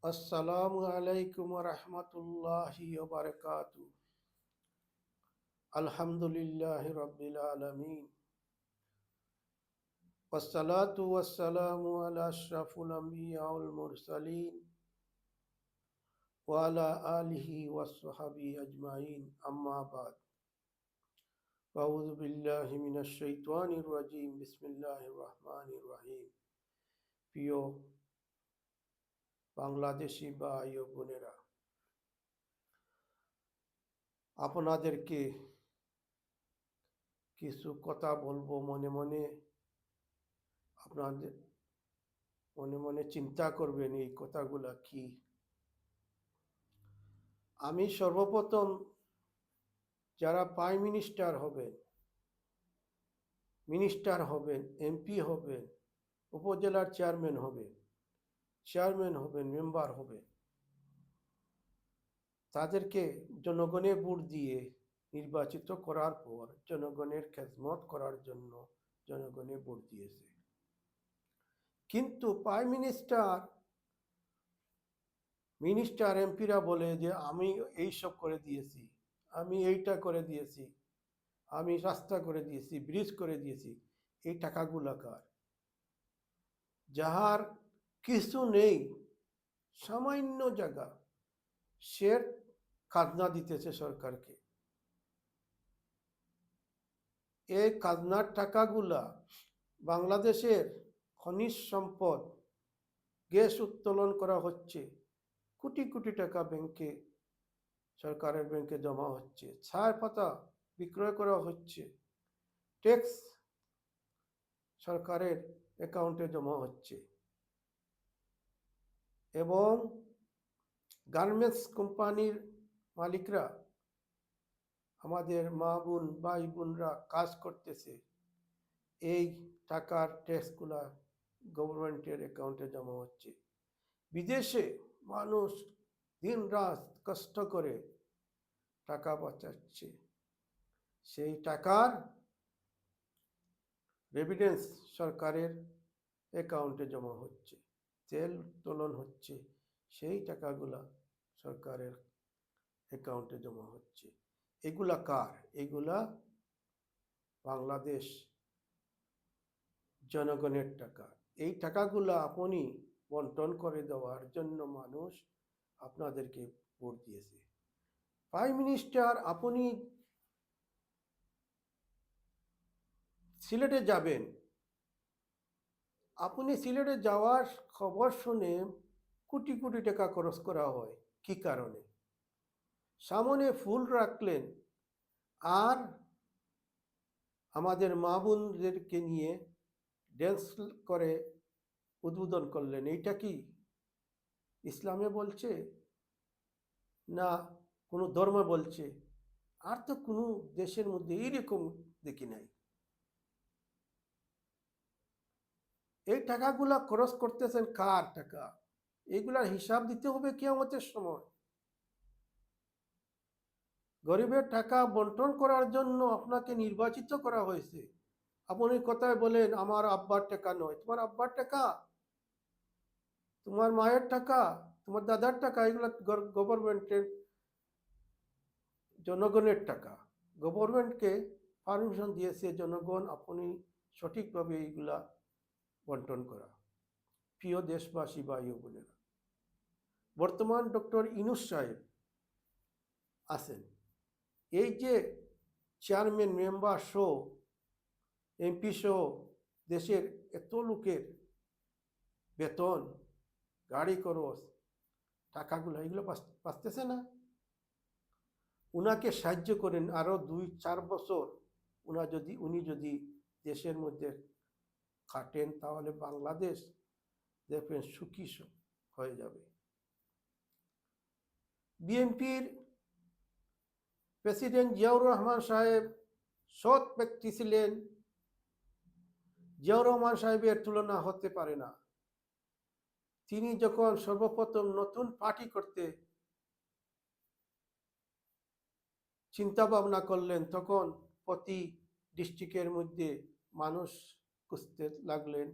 আসসালামু আলাইকুম ওয়া রাহমাতুল্লাহি ওয়া বারাকাতুহু। আলহামদুলিল্লাহি রাব্বিল আলামিন। ওয়াসসালাতু ওয়াসসালামু আলা আশরাফিল আমবিয়া ওয়াল মুরসালিন ওয়া আলা আলিহি ওয়াস সাহবিহি আজমাইন। আম্মা বাদ। আউযু বিল্লাহি মিনাশ শাইতানির রাজীম। বিসমিল্লাহির রহমানির রহিম। প্রিয় বাংলাদেশি ভাই ও বোনেরা, আপনাদেরকে কিছু কথা বলবো। মনে মনে আপনাদের মনে মনে চিন্তা করবেন এই কথাগুলা কি। আমি সর্বপ্রথম যারা প্রাইম মিনিস্টার হবেন, এমপি হবেন, উপজেলার চেয়ারম্যান হবেন, মেম্বার হবেন, তাদেরকে জনগণের ভোট দিয়ে নির্বাচিত করার পর জনগণের খেদমত করার জন্য জনগণে ভোট দিয়েছে। কিন্তু প্রাইম মিনিস্টার এমপিরা বলে যে আমি এইসব করে দিয়েছি, আমি এইটা করে দিয়েছি, আমি রাস্তা করে দিয়েছি, ব্রিজ করে দিয়েছি। এই টাকাগুলা কার? যাহার কিছু নেই, সামান্য জায়গা, সে খাজনা দিতেছে সরকারকে। এই খাজনার টাকাগুলা বাংলাদেশের খনিজ সম্পদ, গ্যাস উত্তোলন করা হচ্ছে, কোটি কোটি টাকা ব্যাংকে, সরকারের ব্যাংকে জমা হচ্ছে, ছায় পাতা বিক্রয় করা হচ্ছে, ট্যাক্স সরকারের অ্যাকাউন্টে জমা হচ্ছে, এবং গার্মেন্টস কোম্পানির মালিকরা, আমাদের মা বোন ভাই বোনরা কাজ করতেছে, এই টাকার ট্যাক্সগুলা গভর্নমেন্টের অ্যাকাউন্টে জমা হচ্ছে। বিদেশে মানুষ দিন রাত কষ্ট করে টাকা বাঁচাচ্ছে, সেই টাকার রেভিডেন্স সরকারের অ্যাকাউন্টে জমা হচ্ছে, তেল উত্তোলন হচ্ছে, সেই টাকাগুলা সরকারের অ্যাকাউন্টে জমা হচ্ছে। এগুলা কার? এগুলা বাংলাদেশ জনগণের টাকা। এই টাকাগুলা আপনি বন্টন করে দেওয়ার জন্য মানুষ আপনাদেরকে ভোট দিয়েছে। প্রাইম মিনিস্টার, আপনি সিলেটে যাবেন, আপনি সিলেটে যাওয়ার খবর শুনে কোটি কোটি টাকা খরচ করা হয়। কি কারণে? সামনে ফুল রাখলেন আর আমাদের মা বোনদেরকে নিয়ে ড্যান্স করে উদ্বোধন করলেন। এইটা কি ইসলামে বলছে, না কোনো ধর্ম বলছে? আর তো কোনো দেশের মধ্যে এইরকম দেখি নাই। এই টাকাগুলা খরচ করতেছেন কার টাকা? এইগুলার হিসাব দিতে হবে কিয়ামতের সময়। গরিবের টাকা বন্টন করার জন্য আপনাকে নির্বাচিত করা হয়েছে। আপনি কথায় বলেন আমার আব্বার টাকা নয়। তোমার আব্বার টাকা, তোমার মায়ের টাকা, তোমার দাদার টাকা, এগুলো গভর্নমেন্টের, জনগণের টাকা। গভর্নমেন্টকে পারমিশন দিয়েছে জনগণ, আপনি সঠিকভাবে এইগুলা বন্টন করা। প্রিয় দেশবাসী ভাই ও বোনেরা, বর্তমান ডক্টর ইউনূস সাহেব আছেন। এই যে চেয়ারম্যান, মেম্বার সহ, এমপি সহ দেশের এত লোকের বেতন, গাড়ি খরচ, টাকাগুলো এগুলো পাচ্তেছে না। উনাকে সাহায্য করেন আরো 2-4 বছর। উনি যদি দেশের মধ্যে খাটেন, তাহলে বাংলাদেশ দেখবেন সুখী হয়ে যাবে। বিএনপির প্রেসিডেন্ট জিয়াউর রহমান সাহেব সৎ ব্যক্তি ছিলেন। জিয়াউর রহমান সাহেবের তুলনা হতে পারে না। তিনি যখন সর্বপ্রথম নতুন পার্টি করতে চিন্তা ভাবনা করলেন, তখন প্রতি ডিস্ট্রিক্টের মধ্যে মানুষ খুঁজতে লাগলেন।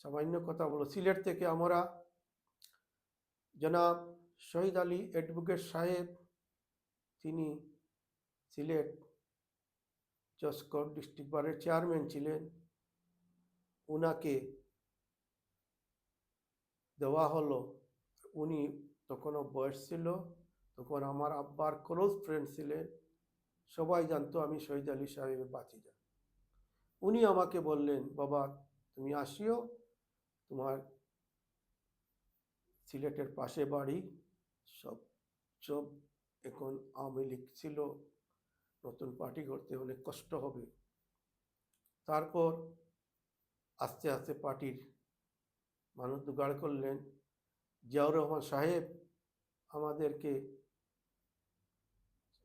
সামান্য কথা বলো, সিলেট থেকে আমরা জনাব শহীদ আলী অ্যাডভোকেট সাহেব, তিনি সিলেট জসকোট ডিস্ট্রিক্ট বারের চেয়ারম্যান ছিলেন, উনাকে দেওয়া হলো। উনি তখনও বয়স ছিল, তখন আমার আব্বার ক্লোজ ফ্রেন্ড ছিলেন, সবাই জানতো আমি শহীদ আলী সাহেবের ভাতিজা। উনি আমাকে বললেন, বাবা তুমি আসিও, তোমার সিলেটের পাশে বাড়ি, সব সব এখন আওয়ামী লীগ ছিল, নতুন পার্টি করতে অনেক কষ্ট হবে। তারপর আস্তে আস্তে পার্টির মানুষ জোগাড় করলেন। জিয়াউর রহমান সাহেব আমাদেরকে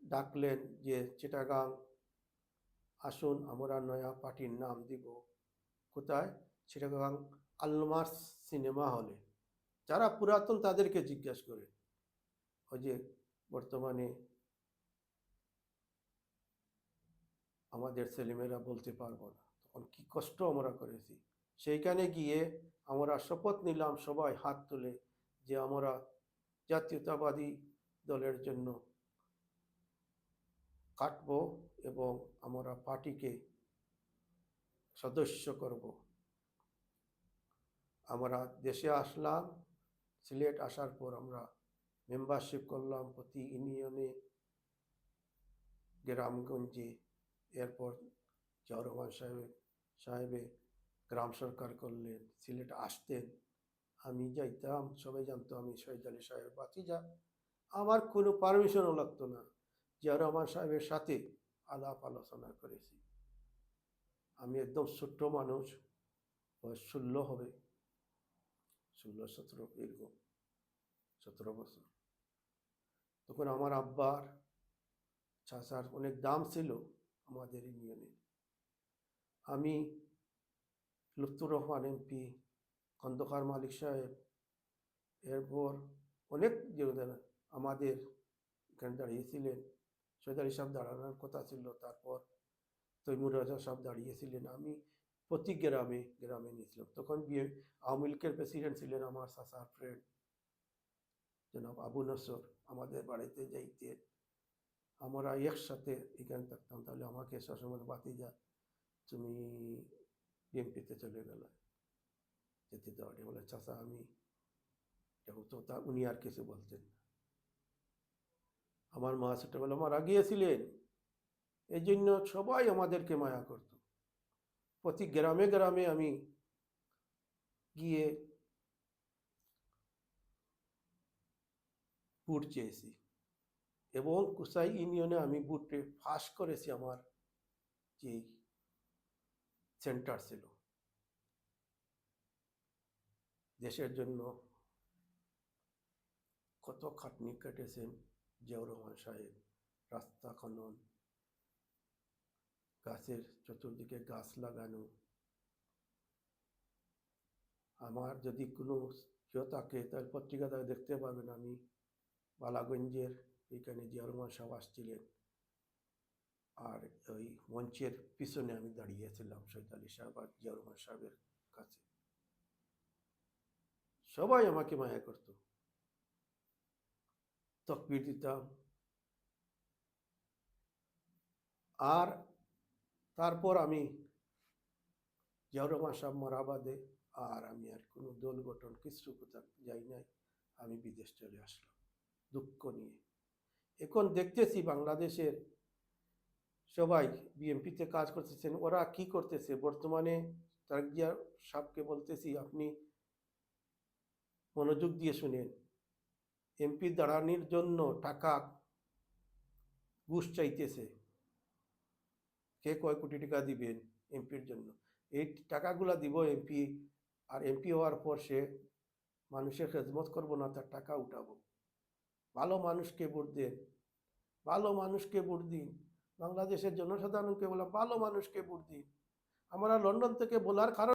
ডাকলেন যে চিটাগাং আসুন, আমরা নয়া পার্টির নাম দিব। কোথায়? চিটাগাং আলমার্স সিনেমা হলে। যারা পুরাতন তাদেরকে জিজ্ঞাসা করে, ওই যে বর্তমানে আমাদের ছেলেমেয়েরা বলতে পারবো না, তখন কি কষ্ট আমরা করেছি। সেইখানে গিয়ে আমরা শপথ নিলাম সবাই হাত তুলে যে আমরা জাতীয়তাবাদী দলের জন্য কাটবো এবং আমরা পার্টিকে সদস্য করব। আমরা দেশে আসলাম, সিলেট আসার পর আমরা মেম্বারশিপ করলাম প্রতি ইউনিয়নে, গ্রামগঞ্জে। এরপর জিয়াউর রহমান সাহেবে গ্রাম সরকার করলেন, সিলেট আসতেন, আমি যাইতাম, সবাই জানতো আমি শহীদ আলী সাহেবের ভাতিজা। আমার কোনো পারমিশনও লাগতো না, জিয়াউর রহমান সাহেবের সাথে আলাপ আলোচনা করেছি। আমি একদম ছোট্ট মানুষ, বয়স 16 হবে, 16-17 এরকম, 17 বছর। তখন আমার আব্বার চাচার অনেক দাম ছিল আমাদের ইউনিয়নে। আমি, লুৎফুর রহমান এমপি, খন্দকার মালিক সাহেব, এরপর অনেক যোগদান আমাদের এখানে দাঁড়িয়েছিলেন। সৈয়দ আলী সাহেব দাঁড়ানোর কথা ছিল, তারপর তৈমুর রাজা সাহেব দাঁড়িয়েছিলেন। আমি প্রতি গ্রামে গ্রামে নিয়েছিলাম। তখন আওয়ামী লীগের প্রেসিডেন্ট ছিলেন আমার চাচার ফ্রেন্ড জনাব আবু নসর, আমাদের বাড়িতে যাইতেন, আমরা একসাথে এখানে থাকতাম। তাহলে আমাকে সবসময় ভাতিজা তুমি বিএনপিতে চলে গেলে, যেতে দেওয়া বলে, চাচা আমি তো তা উনি আর কিছু বলতেন না। আমার মা ছোটবেলা মারা গিয়েছিলেন, এই জন্য সবাই আমাদেরকে মায়া করত। প্রতি গ্রামে গ্রামে আমি গিয়ে ভোট চেয়েছি এবং কুসাই ইউনিয়নে আমি ভোটে ফার্স্ট করেছি। আমার যে সেন্টার ছিল, দেশের জন্য কত খাটনি কেটেছেন জিয়াউর রহমান সাহেব। রাস্তা খনন, গাছের চতুর্দিকে গাছ লাগানো। আমার যদি কোনো কেউ থাকে তাহলে পত্রিকাতে দেখতে পাবেন, আমি বালাগঞ্জের এখানে জিয়াউর রহমান সাহেব আসছিলেন, আর ওই মঞ্চের পিছনে আমি দাঁড়িয়েছিলাম শহীদ আলী সাহেব আর জিয়াউর রহমান সাহেবের কাছে। সবাই আমাকে মায়া করত, তকবির দিতাম। আর তারপর আমি জিয়াউর রহমান সাহেব মরা বাদে আর আমি আর কোনো দল গঠন কিছু কোথাও যাই নাই, আমি বিদেশ চলে আসলাম দুঃখ নিয়ে। এখন দেখতেছি বাংলাদেশের সবাই বিএনপিতে কাজ করতেছেন, ওরা কি করতেছে বর্তমানে। তারেক জিয়া সাহেবকে বলতেছি, আপনি মনোযোগ দিয়ে শুনেন। এমপি দাঁড়ানোর জন্য টাকা ঘুষ চাইতেছে, কে কয় কোটি টাকা দিবেন এমপির জন্য। এই টাকাগুলা দিব এমপি, আর এমপি হওয়ার পর সে মানুষের খেদমত করবো না, তার টাকা উঠাবো। ভালো মানুষকে ভোট দেন, ভালো মানুষকে ভোট দিন। বাংলাদেশের জনসাধারণকে বলা, ভালো মানুষকে ভোট দিন। আমরা লন্ডন থেকে বলার কারণ